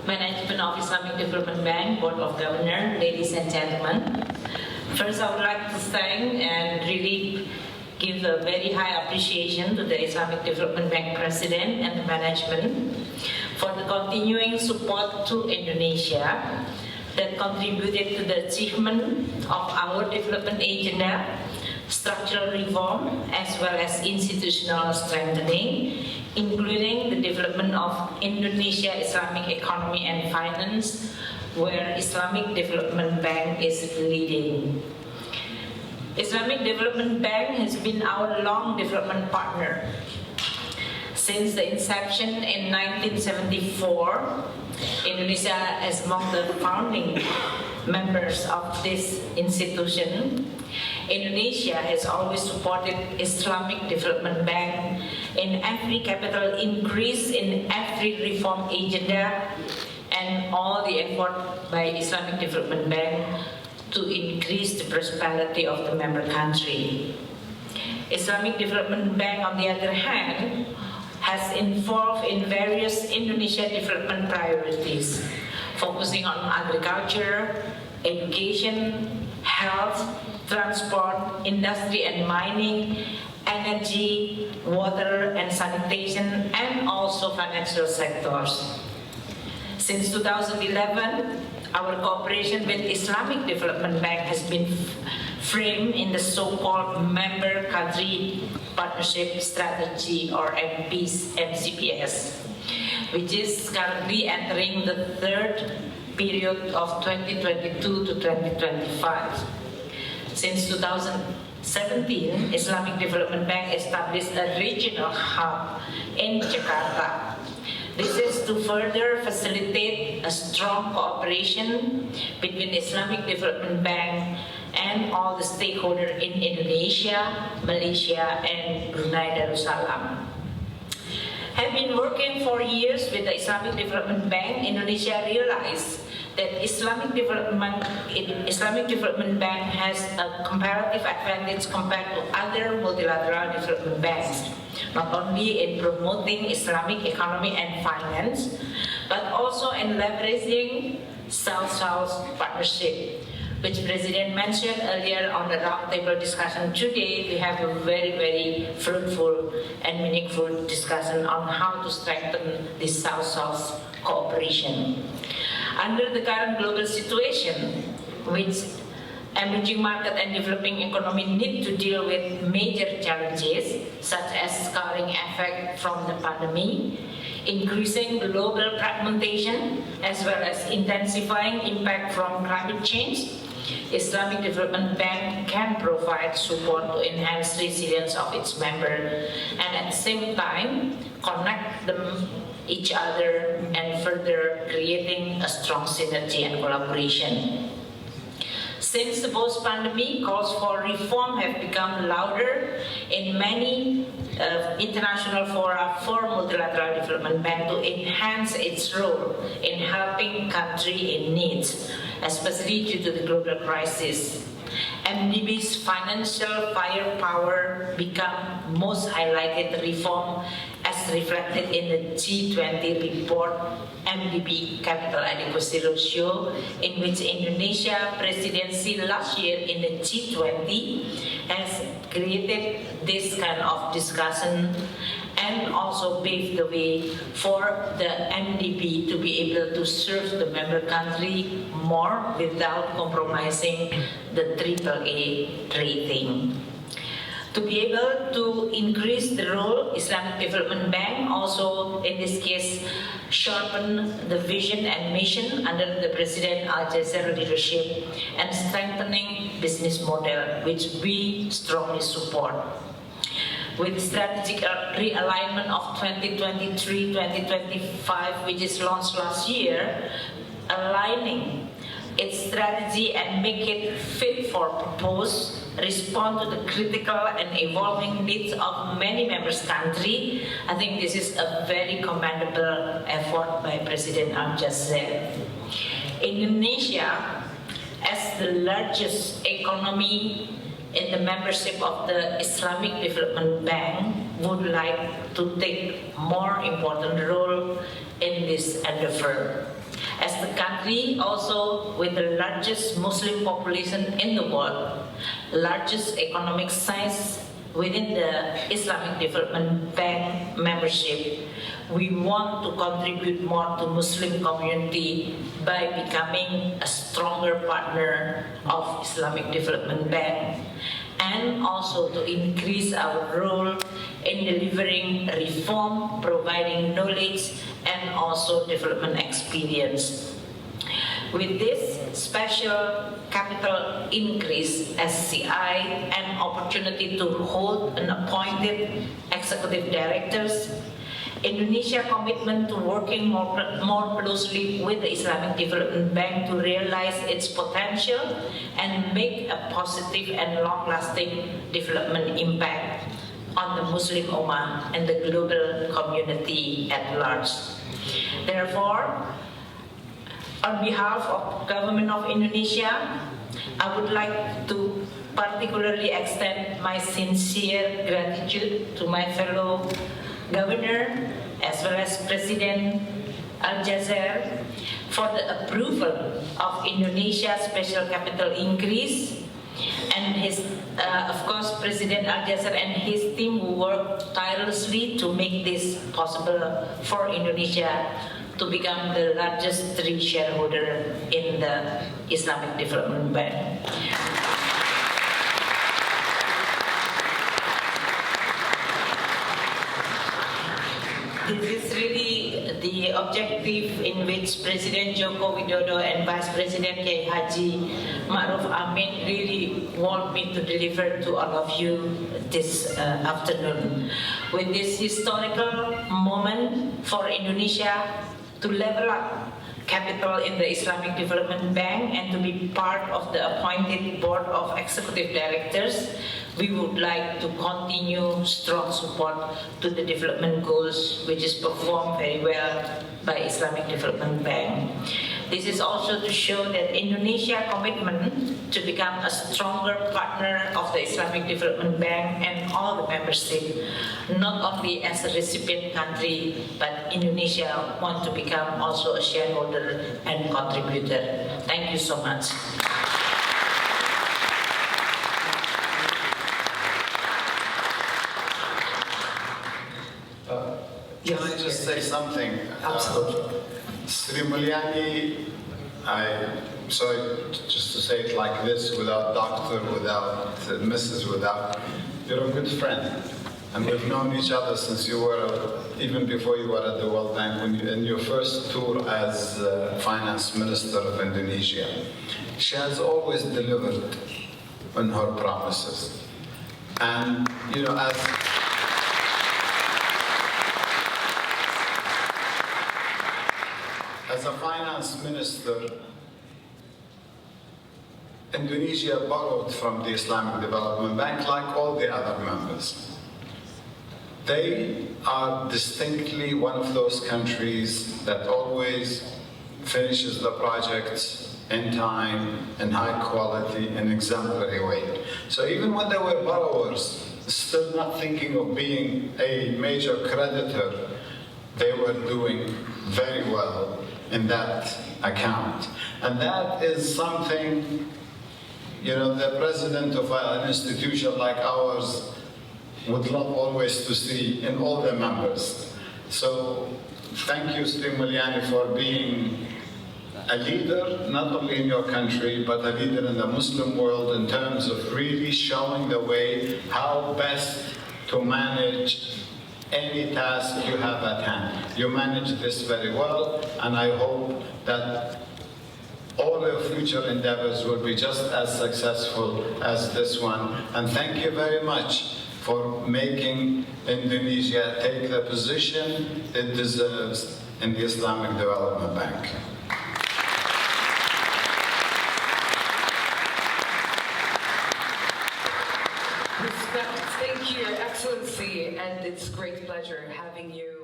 Management of Islamic Development Bank, Board of Governors, ladies and gentlemen. First, I would like to thank and really give a very high appreciation to the Islamic Development Bank President and the management for the continuing support to Indonesia that contributed to the achievement of our development agenda, structural reform, as well as institutional strengthening, including the development of Indonesia Islamic economy and finance, where Islamic Development Bank is leading. Islamic Development Bank has been our long development partner. Since the inception in 1974, Indonesia is among the founding members of this institution. Indonesia has always supported Islamic Development Bank in every capital increase, in every reform agenda, and all the effort by Islamic Development Bank to increase the prosperity of the member country. Islamic Development Bank, on the other hand, has involved in various Indonesia development priorities, focusing on agriculture, education, health, transport, industry and mining, energy, water and sanitation, and also financial sectors. Since 2011, our cooperation with Islamic Development Bank has been framed in the so-called Member Country Partnership Strategy, or MCPS, which is currently entering the third period of 2022 to 2025. Since 2017, Islamic Development Bank established a regional hub in Jakarta. This is to further facilitate a strong cooperation between Islamic Development Bank and all the stakeholders in Indonesia, Malaysia, and Brunei Darussalam. Have been working for years with the Islamic Development Bank, Indonesia realized that Islamic Development Bank has a comparative advantage compared to other multilateral development banks, not only in promoting Islamic economy and finance, but also in leveraging South-South partnership, which President mentioned earlier on the roundtable discussion. Today, we have a very, very fruitful and meaningful discussion on how to strengthen this South-South cooperation. Under the current global situation, which emerging market and developing economy need to deal with major challenges, such as scarring effect from the pandemic, increasing global fragmentation, as well as intensifying impact from climate change, Islamic Development Bank can provide support to enhance resilience of its members and at the same time connect them each other and further creating a strong synergy and collaboration. Since the post-pandemic, calls for reform have become louder in many international fora for multilateral development bank to enhance its role in helping countries in need, especially due to the global crisis. MDB's financial firepower become most highlighted reform as reflected in the G20 report MDB Capital Adequacy Ratio, in which Indonesia presidency last year in the G20 has created this kind of discussion and also paved the way for the MDB to be able to serve the member country more without compromising the AAA rating. To be able to increase the role, Islamic Development Bank also, in this case, sharpen the vision and mission under the President Al-Jazeera leadership and strengthening business model, which we strongly support. With strategic realignment of 2023-2025, which is launched last year, aligning its strategy and make it fit for purpose, respond to the critical and evolving needs of many members' countries. I think this is a very commendable effort by President Al-Jazeera. Indonesia, as the largest economy in the membership of the Islamic Development Bank, would like to take more important role in this endeavor. As the country also with the largest Muslim population in the world, largest economic size within the Islamic Development Bank membership, we want to contribute more to Muslim community by becoming a stronger partner of Islamic Development Bank, and also to increase our role in delivering reform, providing knowledge, and also development experience. With this special capital increase SCI and opportunity to hold an appointed executive directors, Indonesia commitment to working more closely with the Islamic Development Bank to realize its potential and make a positive and long-lasting development impact on the Muslim Ummah and the global community at large. Therefore, on behalf of Government of Indonesia, I would like to particularly extend my sincere gratitude to my fellow Governor as well as President Al-Jazair for the approval of Indonesia's special capital increase, and of course President Al-Jazair and his team who worked tirelessly to make this possible for Indonesia to become the largest three shareholder in the Islamic Development Bank. This is really the objective in which President Joko Widodo and Vice President Kiai Haji Ma'ruf Amin really want me to deliver to all of you this afternoon. With this historical moment for Indonesia to level up capital in the Islamic Development Bank and to be part of the appointed board of executive directors, we would like to continue strong support to the development goals which is performed very well by Islamic Development Bank. This is also to show that Indonesia commitment to become a stronger partner of the Islamic Development Bank and all the member states, not only as a recipient country, but Indonesia want to become also a shareholder and contributor. Thank you so much. Can I just say something? Absolutely. Sri Mulyani, I'm sorry just to say it like this, without doctor, without Mrs., without, you're a good friend. And we've known each other since you were, even before you were at the World Bank, when you, in your first tour as Finance Minister of Indonesia. She has always delivered on her promises. And, you know, as a finance minister, Indonesia borrowed from the Islamic Development Bank like all the other members. They are distinctly one of those countries that always finishes the projects in time, in high quality, in exemplary way. So even when they were borrowers, still not thinking of being a major creditor, they were doing very well in that account. And that is something, you know, the president of an institution like ours would love always to see in all the members. So thank you, Sri Mulyani, for being a leader, not only in your country, but a leader in the Muslim world in terms of really showing the way how best to manage any task you have at hand. You manage this very well, and I hope that all your future endeavors will be just as successful as this one. And thank you very much for making Indonesia take the position it deserves in the Islamic Development Bank. Thank you, Your Excellency, and it's a great pleasure having you